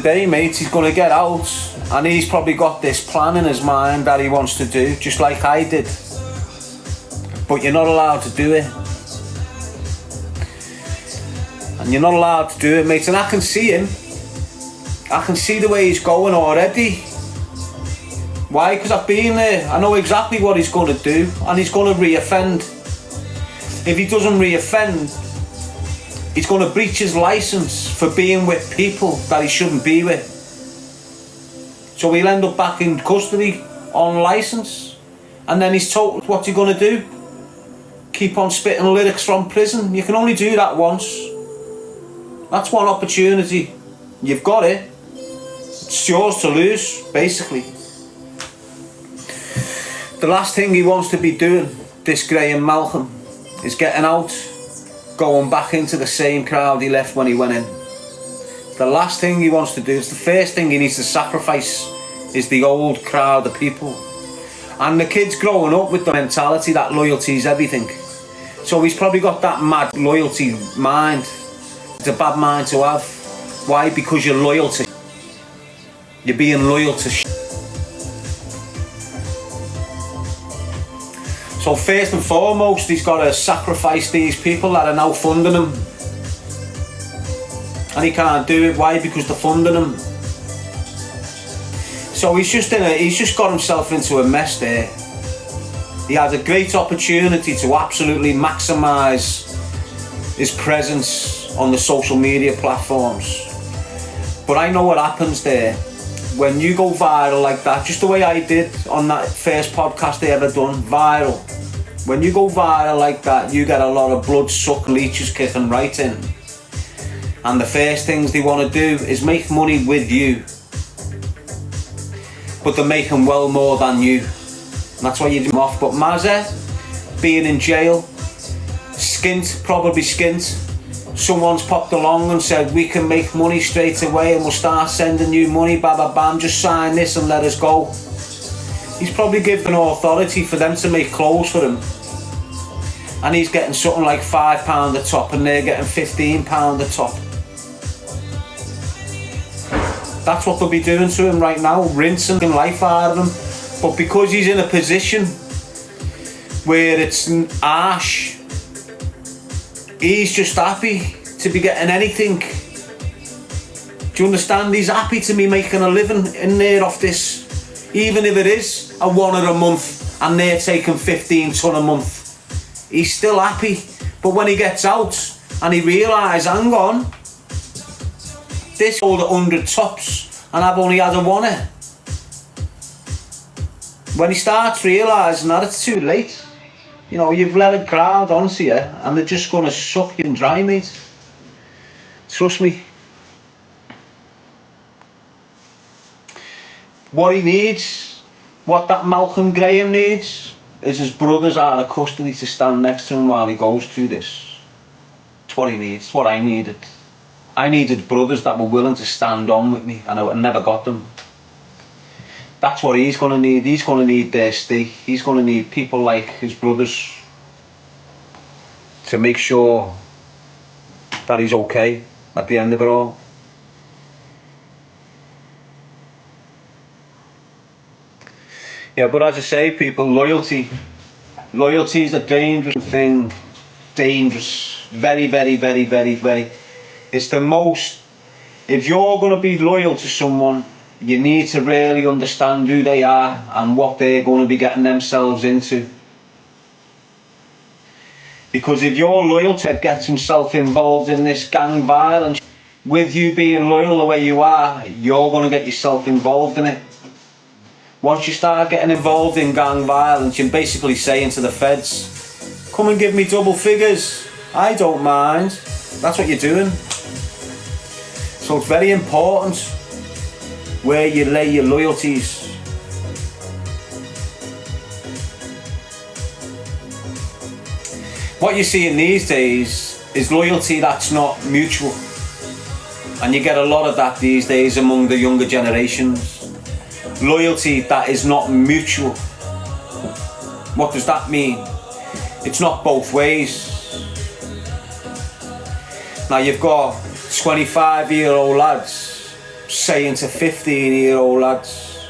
day, mate, he's going to get out, and he's probably got this plan in his mind that he wants to do, just like I did. But you're not allowed to do it. And you're not allowed to do it, mate. And I can see him. I can see the way he's going already. Why? Because I've been there. I know exactly what he's going to do, and he's going to re-offend. If he doesn't re-offend, he's going to breach his license for being with people that he shouldn't be with. So he'll end up back in custody on license, and then he's told, what's he going to do? Keep on spitting lyrics from prison? You can only do that once. That's one opportunity. You've got it. It's yours to lose, basically. The last thing he wants to be doing, this Graham Malcolm, is getting out, going back into the same crowd he left when he went in. The last thing he wants to do, it's the first thing he needs to sacrifice, is the old crowd of people. And the kid's growing up with the mentality that loyalty is everything. So he's probably got that mad loyalty mind. It's a bad mind to have. Why? Because you're loyal to. You're being loyal to. So first and foremost, he's got to sacrifice these people that are now funding him. And he can't do it. Why? Because they're funding him. So he's just got himself into a mess there. He has a great opportunity to absolutely maximise his presence on the social media platforms. But I know what happens there. When you go viral like that, just the way I did on that first podcast I ever done, viral. When you go viral like that, you get a lot of blood-sucked leeches kicking right in. And the first things they want to do is make money with you. But they're making well more than you. And that's why you do them off. But Mazza, being in jail, skint, probably skint, someone's popped along and said, we can make money straight away and we'll start sending you money, bam, just sign this and let us go. He's probably given authority for them to make clothes for him. And he's getting something like £5 a top and they're getting £15 a top. That's what they'll be doing to him right now, rinsing the life out of him. But because he's in a position where it's harsh, he's just happy to be getting anything. Do you understand? He's happy to be making a living in there off this. Even if it is a £1 a month and they're taking 15 ton a month. He's still happy. But when he gets out and he realises, hang on, this sold 100 tops and I've only had a £1. When he starts realising that it's too late, you know, you've let a crowd onto you and they're just going to suck you and dry, mate. Trust me. What he needs, what that Malcolm Graham needs, is his brothers out of custody to stand next to him while he goes through this. It's what he needs, it's what I needed. I needed brothers that were willing to stand on with me, and I never got them. That's what he's going to need. He's going to need their stake. He's going to need people like his brothers to make sure that he's okay at the end of it all. Yeah, but as I say, people, loyalty is a dangerous thing. Dangerous. Very, very, very, very, very. It's the most, if you're going to be loyal to someone, you need to really understand who they are and what they're going to be getting themselves into. Because if your loyalty gets himself involved in this gang violence, with you being loyal the way you are, you're going to get yourself involved in it. Once you start getting involved in gang violence, you're basically saying to the feds, come and give me double figures, I don't mind. That's what you're doing. So it's very important where you lay your loyalties. What you're seeing these days is loyalty that's not mutual. And you get a lot of that these days among the younger generations. Loyalty that is not mutual. What does that mean? It's not both ways. Now you've got 25-year-old lads saying to 15-year-old lads,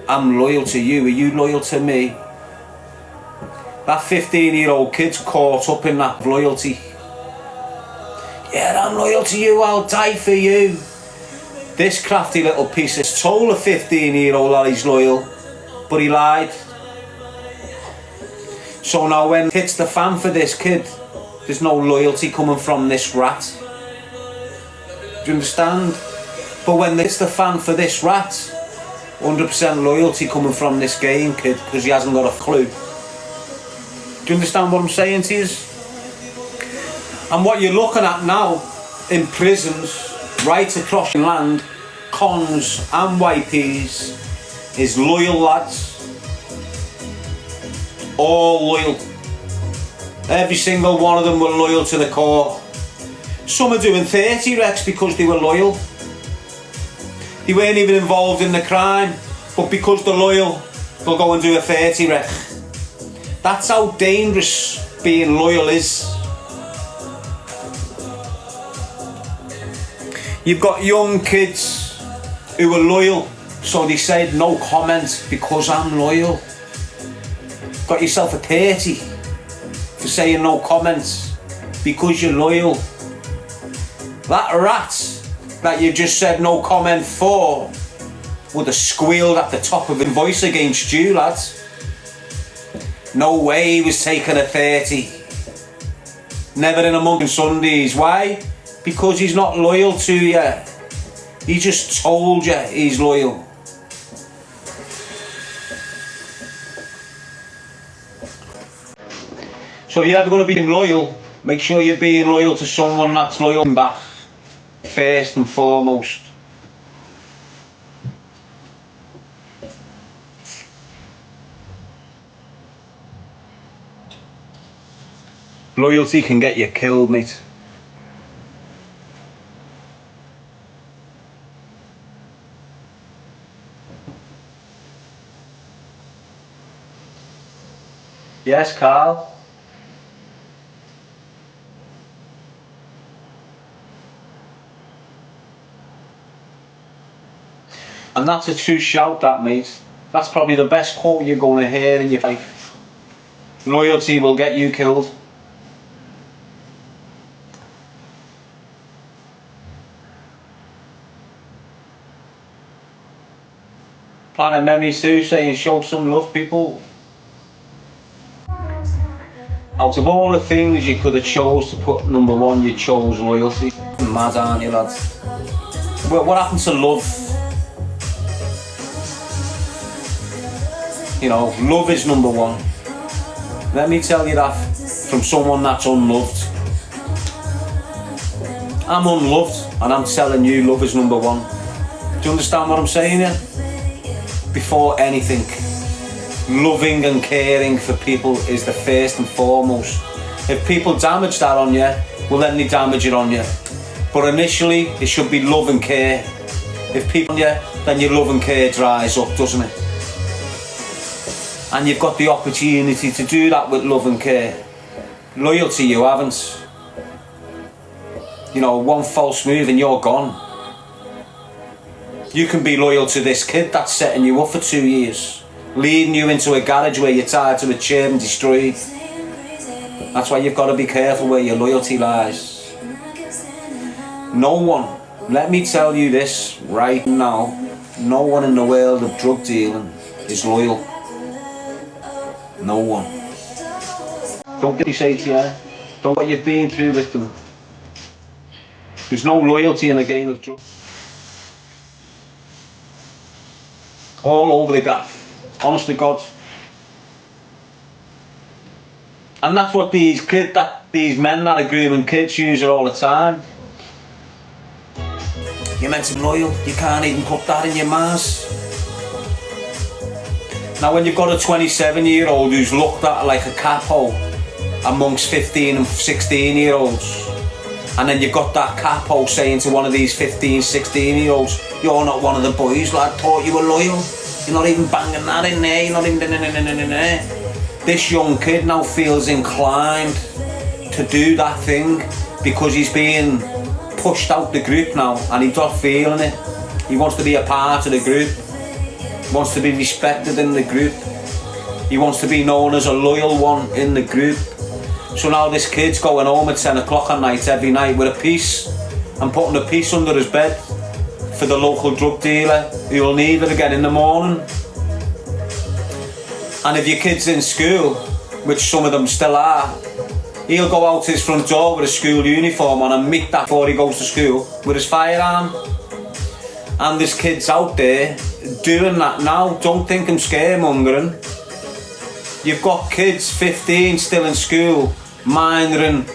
I'm loyal to you, are you loyal to me? That 15-year-old kid's caught up in that loyalty. Yeah, I'm loyal to you, I'll die for you. This crafty little piece has told a 15-year-old that he's loyal, but he lied. So now when it hits the fan for this kid, there's no loyalty coming from this rat. Do you understand? But when it's the fan for this rat, 100% loyalty coming from this game kid, because he hasn't got a clue. Do you understand what I'm saying to you? And what you're looking at now in prisons right across the land, cons and YPs, is loyal lads. All loyal. Every single one of them were loyal to the core. Some are doing 30 recs because they were loyal. They weren't even involved in the crime, but because they're loyal, they'll go and do a 30 rec. That's how dangerous being loyal is. You've got young kids who are loyal, so they said no comment because I'm loyal. Got yourself a 30 for saying no comments because you're loyal. That rat that you just said no comment for would have squealed at the top of his voice against you, lads. No way he was taking a 30. Never in a month on Sundays. Why? Because he's not loyal to you. He just told you he's loyal. So if you're ever going to be loyal, make sure you're being loyal to someone that's loyal back. First and foremost. Loyalty can get you killed, mate. Yes, Carl? And that's a true shout, that, mate. That's probably the best quote you're going to hear in your life. Loyalty will get you killed. Planet Memories too, saying show some love, people. Out of all the things you could have chose to put number one, you chose loyalty. Mad, aren't you, lads? What happened to love? You know, love is number one. Let me tell you that from someone that's unloved. I'm unloved and I'm telling you love is number one. Do you understand what I'm saying here? Before anything, loving and caring for people is the first and foremost. If people damage that on you, well then they damage it on you. But initially, it should be love and care. If people on you, then your love and care dries up, doesn't it? And you've got the opportunity to do that with love and care. Loyalty you haven't. You know, one false move and you're gone. You can be loyal to this kid that's setting you up for 2 years, leading you into a garage where you're tied to a chair and destroyed. That's why you've got to be careful where your loyalty lies. No one, let me tell you this right now, no one in the world of drug dealing is loyal. No one. Don't get me say to you, don't what you've been through with them. There's no loyalty in a game of drugs. All over the gaff, honest to God. And that's what these men that are grooming kids use it all the time. You're meant to be loyal, you can't even put that in your mouth. Now when you've got a 27-year-old who's looked at like a capo amongst 15 and 16-year-olds, and then you've got that capo saying to one of these 15, 16-year-olds, you're not one of the boys, lad, thought you were loyal. You're not even banging that in there, you're not even there. This young kid now feels inclined to do that thing because he's being pushed out the group now and he's not feeling it. He wants to be a part of the group. He wants to be respected in the group. He wants to be known as a loyal one in the group. So now this kid's going home at 10 o'clock at night every night with a piece and putting a piece under his bed for the local drug dealer who will need it again in the morning. And if your kid's in school, which some of them still are, he'll go out his front door with a school uniform on and meet that before he goes to school with his firearm. And there's kids out there doing that now. Don't think I'm scaremongering. You've got kids 15 still in school minding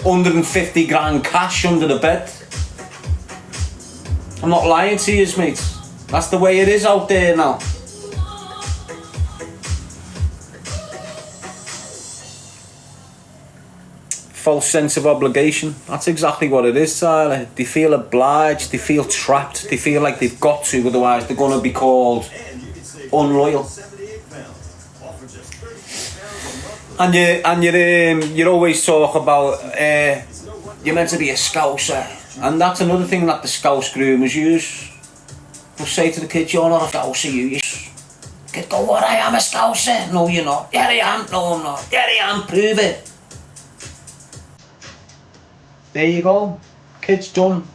150 grand cash under the bed. I'm not lying to you, mate. That's the way it is out there now. False sense of obligation. That's exactly what it is, Tyler. They feel obliged, they feel trapped, they feel like they've got to, otherwise they're going to be called unloyal. And you always talk about you're meant to be a scouser, and that's another thing that the Scouse groomers use. They'll say to the kids, "You're not a scouser, you." Kid go, "What? I am a scouser." "No, you're not." "Yeah, I am." "No, I'm not." "Yeah, I am." "Prove it." There you go. Kid's done.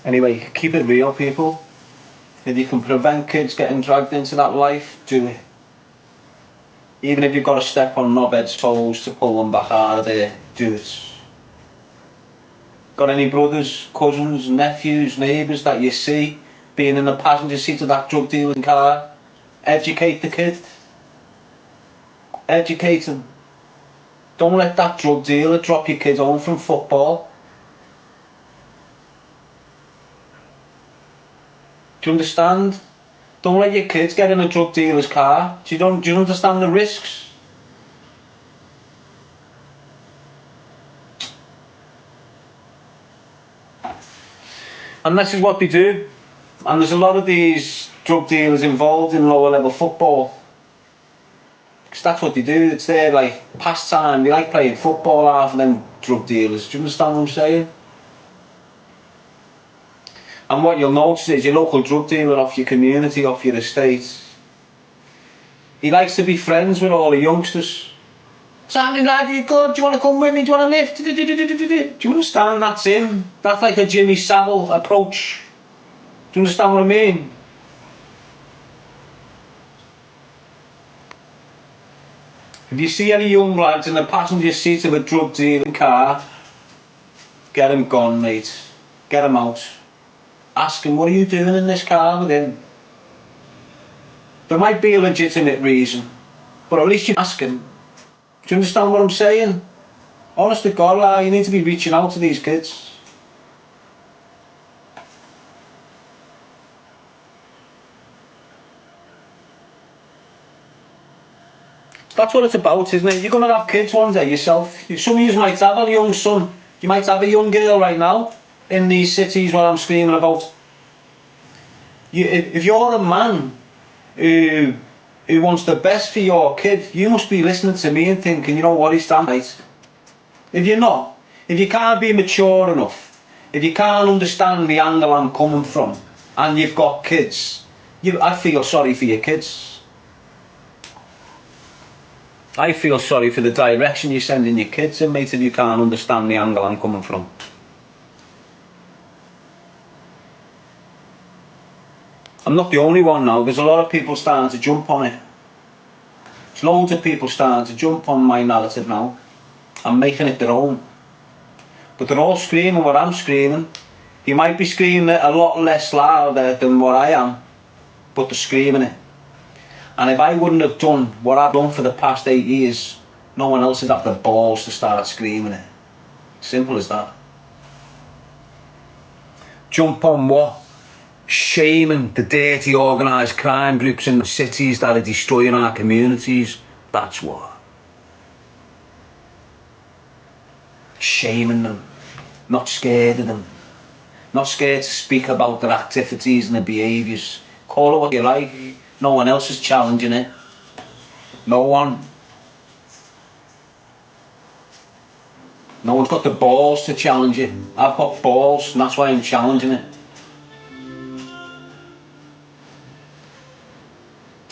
Anyway, keep it real, people. If you can prevent kids getting dragged into that life, do it. Even if you've got to step on knobheads' toes to pull them back out of there, do it. Got any brothers, cousins, nephews, neighbours that you see being in the passenger seat of that drug dealing car? Educate the kid. Educate him. Don't let that drug dealer drop your kid home from football. Do you understand? Don't let your kids get in a drug dealer's car. Do you understand the risks? And this is what they do. And there's a lot of these drug dealers involved in lower level football. Because that's what they do. It's their like pastime. They like playing football, half of them drug dealers. Do you understand what I'm saying? And what you'll notice is your local drug dealer off your community, off your estate, he likes to be friends with all the youngsters. "Something lad, you good? Do you want to come with me? Do you want to lift?" Do you understand? That's him. That's like a Jimmy Savile approach. Do you understand what I mean? If you see any young lads in the passenger seat of a drug dealing car, get him gone, mate. Get him out. Ask him, "What are you doing in this car with him?" There might be a legitimate reason, but at least you ask him. Do you understand what I'm saying? Honest to God, lad, you need to be reaching out to these kids. That's what it's about, isn't it? You're going to have kids one day yourself. Some of you might have a young son. You might have a young girl right now in these cities where I'm screaming about. If you're a man who wants the best for your kid, you must be listening to me and thinking, you know what, he's damn right. If you're not, if you can't be mature enough, if you can't understand the angle I'm coming from, and you've got kids, I feel sorry for your kids. I feel sorry for the direction you're sending your kids in, mate, if you can't understand the angle I'm coming from. I'm not the only one now. There's a lot of people starting to jump on it. There's loads of people starting to jump on my narrative now and making it their own. But they're all screaming what I'm screaming. You might be screaming it a lot less louder than what I am, but they're screaming it. And if I wouldn't have done what I've done for the past 8 years, no one else would have the balls to start screaming it. Simple as that. Jump on what? Shaming the dirty organised crime groups in the cities that are destroying our communities. That's what. Shaming them. Not scared of them. Not scared to speak about their activities and their behaviours. Call it what you like. No one else is challenging it. No one. No one's got the balls to challenge it. I've got balls, and that's why I'm challenging it.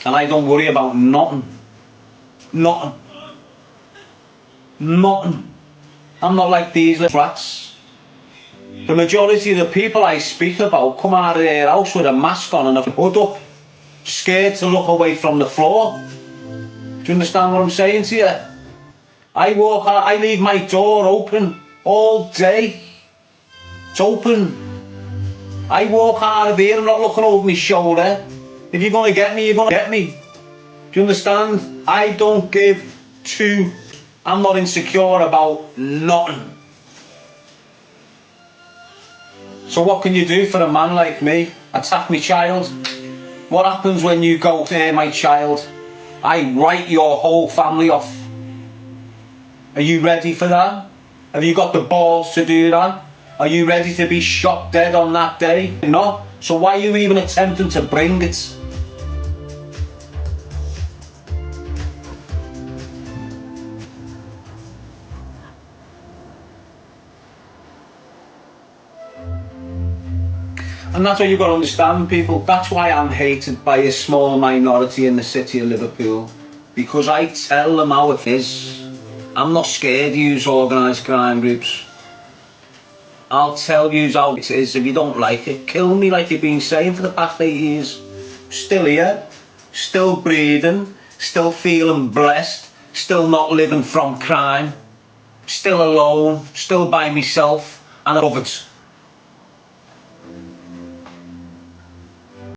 And I don't worry about nothing. Nothing. Nothing. I'm not like these little rats. The majority of the people I speak about come out of their house with a mask on and a hood up, scared to look away from the floor. Do you understand what I'm saying to you? I walk out, I leave my door open all day. It's open. I walk out of here, I'm not looking over my shoulder. If you're going to get me, you're going to get me. Do you understand? I don't give two. I'm not insecure about nothing. So what can you do for a man like me? Attack my child? What happens when you go there, my child? I write your whole family off. Are you ready for that? Have you got the balls to do that? Are you ready to be shot dead on that day? No. So why are you even attempting to bring it? And that's what you've got to understand, people. That's why I'm hated by a small minority in the city of Liverpool. Because I tell them how it is. I'm not scared to use organised crime groups. I'll tell you how it is. If you don't like it, kill me like you've been saying for the past 8 years. Still here, still breathing, still feeling blessed, still not living from crime, still alone, still by myself, and I love it.